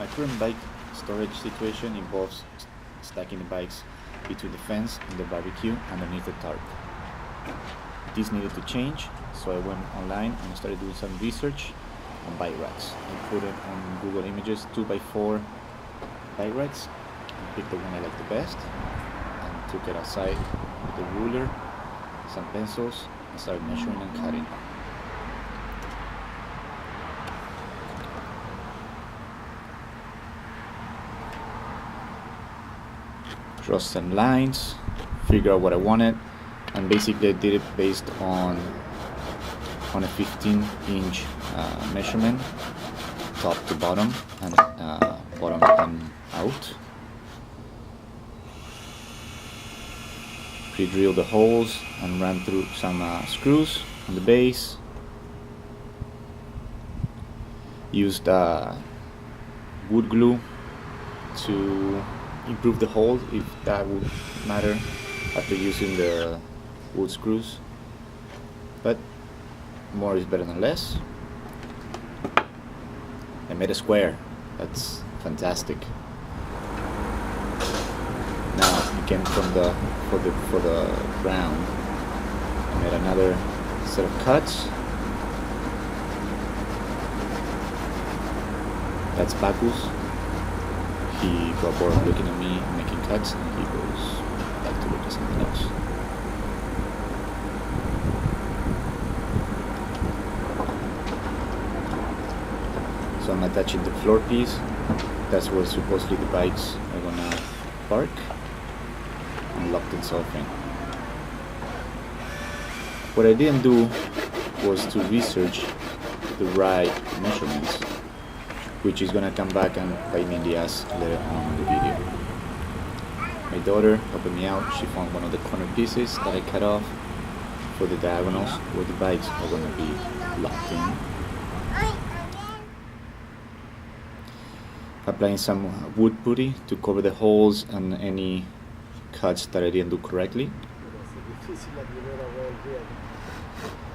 My current bike storage situation involves stacking the bikes between the fence and the barbecue underneath the tarp. This needed to change, so I went online and started doing some research on bike racks. I put it on Google Images 2x4 bike racks and picked the one I liked the best and took it outside with a ruler, some pencils, and started measuring and cutting. Draw some lines, figure out what I wanted, and basically I did it based on a 15-inch measurement, top to bottom and bottom and out. Pre-drilled the holes and ran through some screws on the base. Used wood glue to improve the hole if that would matter after using the wood screws, but more is better than less. I made a square. That's fantastic. Now again from the for the ground, I made another set of cuts. That's Bacchus. He got bored of looking at me making cuts, and he goes back to look at something else. So I'm attaching the floor piece. That's where supposedly the bikes are gonna park, and lock themselves in. What I didn't do was to research the right measurements, which is gonna come back and bite me in the ass later on in the video. My daughter helped me out. She found one of the corner pieces that I cut off for the diagonals where the bikes are gonna be locked in. Applying some wood putty to cover the holes and any cuts that I didn't do correctly.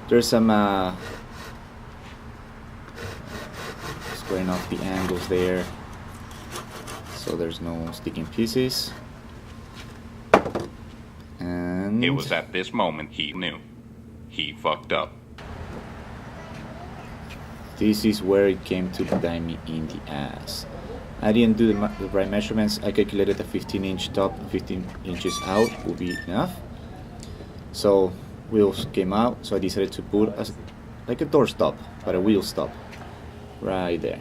There's some squaring off the angles there, so there's no sticking pieces. And it was at this moment he knew. He fucked up. This is where it came to bite me in the ass. I didn't do the right measurements. I calculated a 15-inch top, 15 inches out would be enough. So wheels came out, so I decided to put like a door stop, but a wheel stop right there.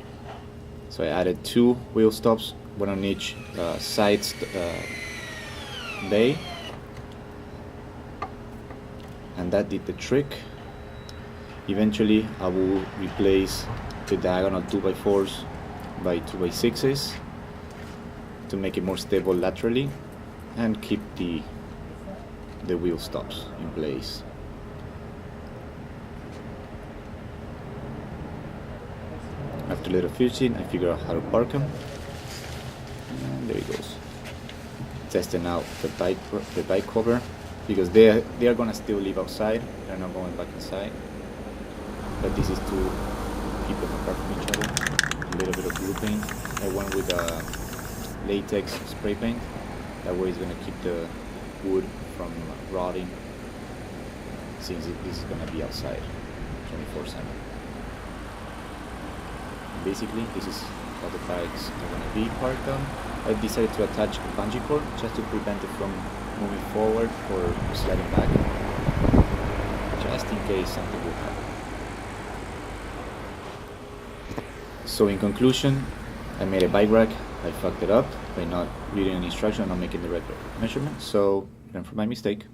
So I added 2 wheel stops, one on each side bay, and that did the trick. Eventually I will replace the diagonal 2x4s by 2x6s to make it more stable laterally and keep the wheel stops in place. After a little fishing, I figured out how to park them, and there it goes. Testing out the bike cover, because they are gonna still live outside. They're not going back inside. But this is to keep them apart from each other. A little bit of blue paint. I went with latex spray paint. That way it's gonna keep the wood from rotting, since this is gonna be outside 24/7. Basically, this is how the bikes are going to be parked on. I decided to attach a bungee cord just to prevent it from moving forward or sliding back, just in case something will happen. So in conclusion, I made a bike rack. I fucked it up by not reading an instruction, not making the right measurement, so learn from my mistake.